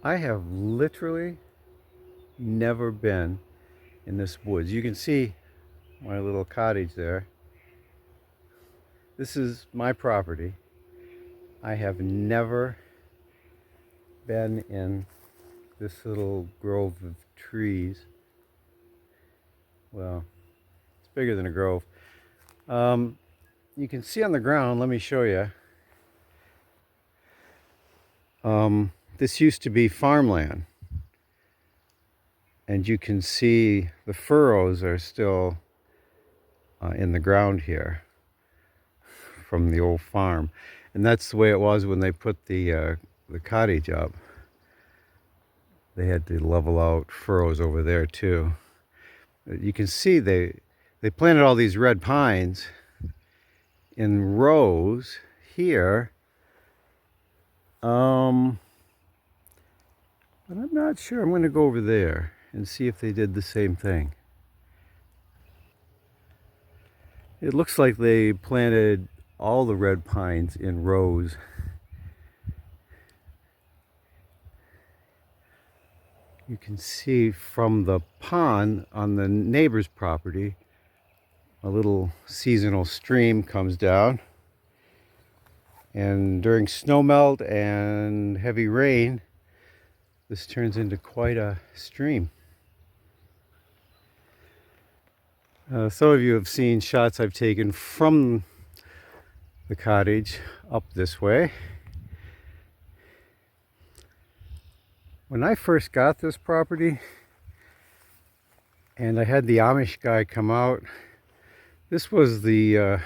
I have literally never been in this woods. You can see my little cottage there. This is my property. I have never been in this little grove of trees. Well, it's bigger than a grove. You can see on the ground, let me show you. This used to be farmland. And you can see the furrows are still in the ground here from the old farm. And that's the way it was when they put the cottage up. They had to level out furrows over there too. You can see they planted all these red pines in rows here. But I'm not sure. I'm going to go over there and see if they did the same thing. It looks like they planted all the red pines in rows. You can see from the pond on the neighbor's property, a little seasonal stream comes down. And during snowmelt and heavy rain, this turns into quite a stream. Some of you have seen shots I've taken from the cottage up this way. When I first got this property and I had the Amish guy come out, this was the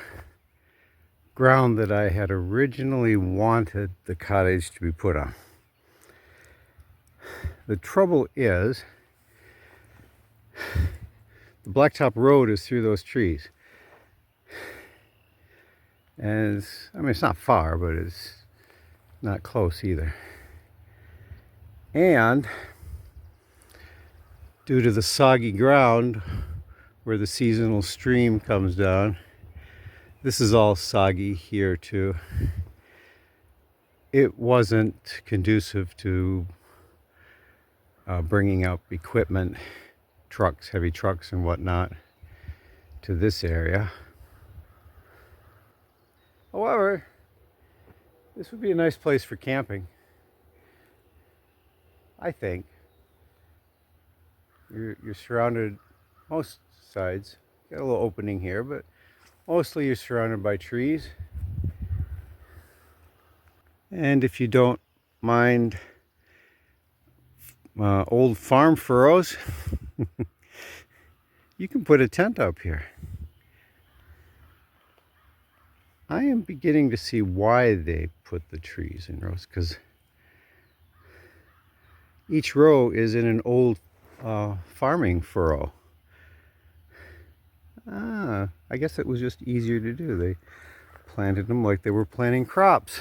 ground that I had originally wanted the cottage to be put on. The trouble is, the blacktop road is through those trees. And it's not far, but it's not close either. And due to the soggy ground where the seasonal stream comes down, this is all soggy here too. It wasn't conducive to bringing up equipment, trucks, heavy trucks and whatnot, to this area. However, this would be a nice place for camping, I think. You're surrounded, most sides, got a little opening here, but mostly you're surrounded by trees. And if you don't mind old farm furrows, you can put a tent up here. I am beginning to see why they put the trees in rows, because each row is in an old farming furrow. I guess it was just easier to do. They planted them like they were planting crops.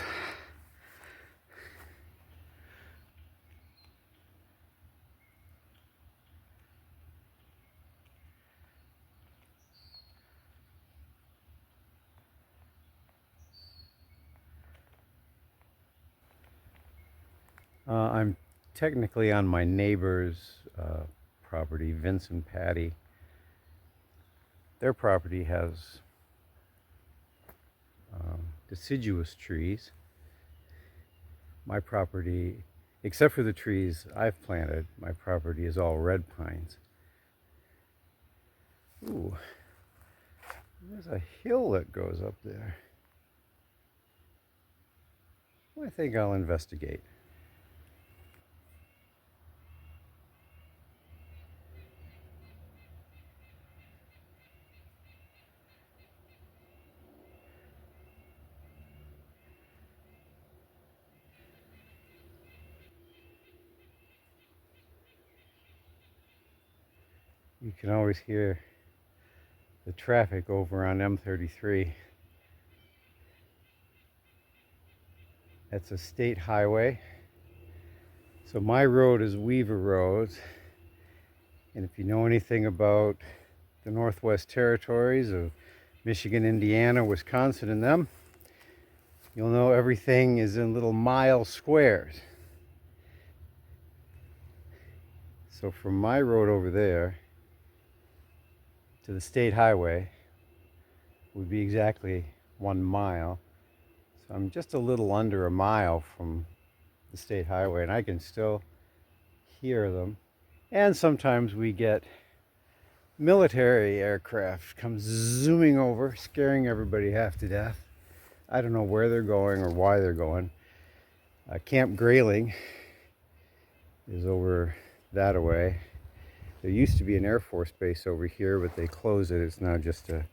I'm technically on my neighbor's property, Vince and Patty. Their property has deciduous trees. My property, except for the trees I've planted, my property is all red pines. Ooh, there's a hill that goes up there. I think I'll investigate. You can always hear the traffic over on M33. That's a state highway. So my road is Weaver Road. And if you know anything about the Northwest Territories of Michigan, Indiana, Wisconsin, and them, you'll know everything is in little mile squares. So from my road over there to the state highway would be exactly 1 mile. So I'm just a little under a mile from the state highway, and I can still hear them. And sometimes we get military aircraft come zooming over, scaring everybody half to death. I don't know where they're going or why they're going. Camp Grayling is over that way. There used to be an Air Force base over here, but they closed it. It's now just a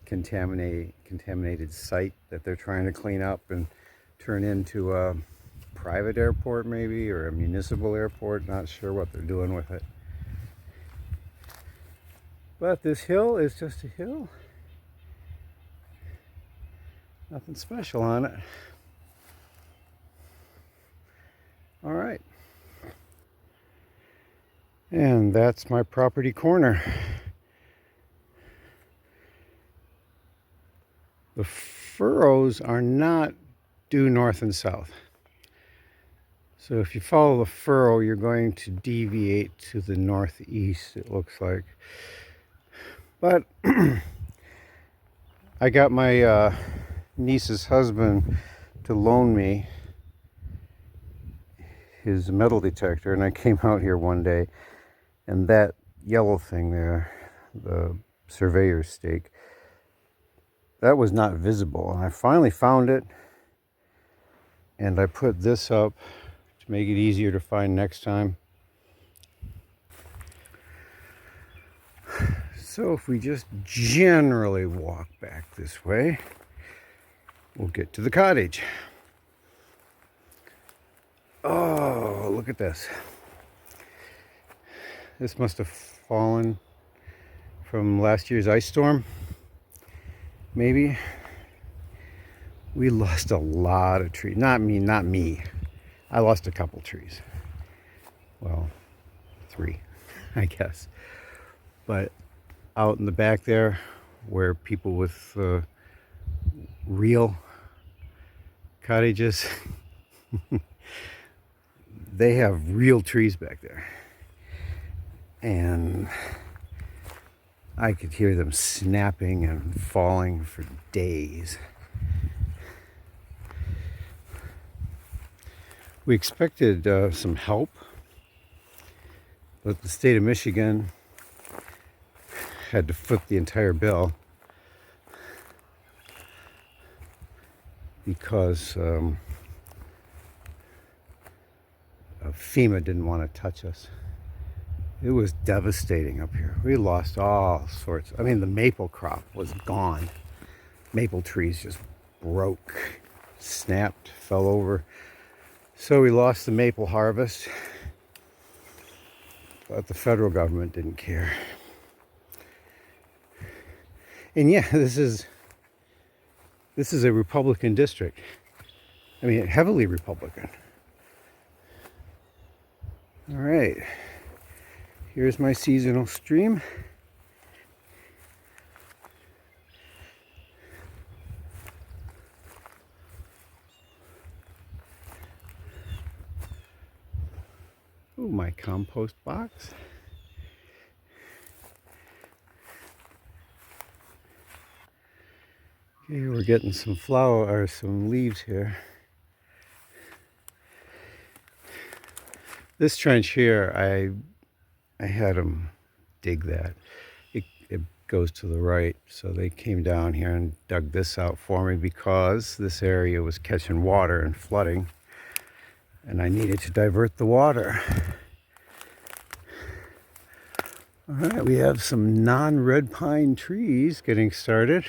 contaminated site that they're trying to clean up and turn into a private airport maybe, or a municipal airport. Not sure what they're doing with it. But this hill is just a hill. Nothing special on it. All right. And that's my property corner. The furrows are not due north and south. So if you follow the furrow, you're going to deviate to the northeast, it looks like. But I got my niece's husband to loan me his metal detector, and I came out here one day, and that yellow thing there, the surveyor's stake, that was not visible. And I finally found it, and I put this up to make it easier to find next time. So if we just generally walk back this way, we'll get to the cottage. Oh, look at this. This must have fallen from last year's ice storm, maybe. We lost a lot of trees. Not me. I lost a couple trees. Well, 3, I guess. But out in the back there, where people with real cottages, they have real trees back there. And I could hear them snapping and falling for days. We expected some help, but the state of Michigan had to foot the entire bill because FEMA didn't want to touch us. It was devastating up here. We lost all sorts. I mean, the maple crop was gone. Maple trees just broke, snapped, fell over. So we lost the maple harvest, but the federal government didn't care. And yeah, this is a Republican district. I mean, heavily Republican. All right, here's my seasonal stream. Ooh, my compost box. Okay, we're getting some some leaves here. This trench here, I had them dig that. It goes to the right, so they came down here and dug this out for me because this area was catching water and flooding, and I needed to divert the water. All right, we have some non-red pine trees getting started.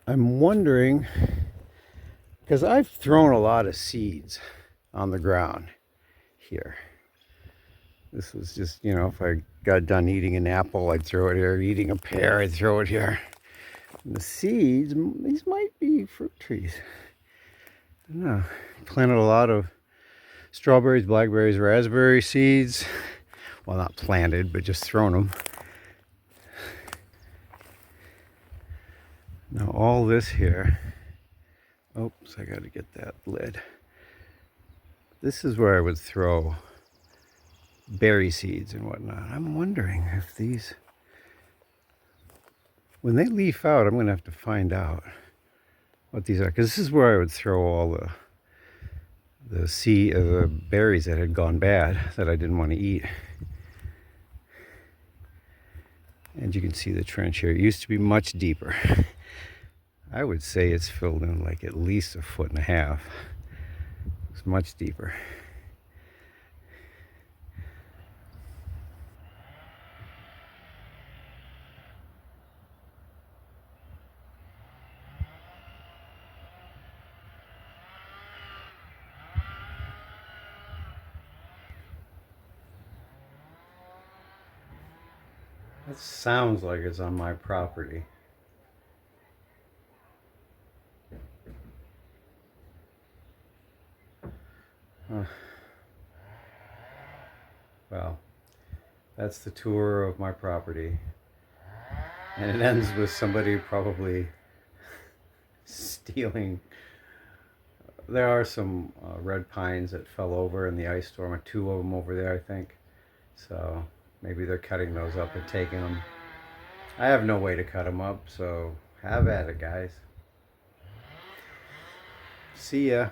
I'm wondering, because I've thrown a lot of seeds on the ground here. This was just, if I got done eating an apple, I'd throw it here. Eating a pear, I'd throw it here. And the seeds, these might be fruit trees. I don't know. Planted a lot of strawberries, blackberries, raspberry seeds. Well, not planted, but just thrown them. Now all this here, oops, I got to get that lid. This is where I would throw berry seeds and whatnot. I'm wondering if these, when they leaf out, I'm going to have to find out what these are, because this is where I would throw all the berries that had gone bad that I didn't want to eat. And you can see the trench here. It used to be much deeper. I would say it's filled in like at least 1.5 feet. It's much deeper. That sounds like it's on my property. Well, that's the tour of my property. And it ends with somebody probably stealing. There are some red pines that fell over in the ice storm, 2 of them over there, I think. So maybe they're cutting those up and taking them. I have no way to cut them up, so have at it, guys. See ya.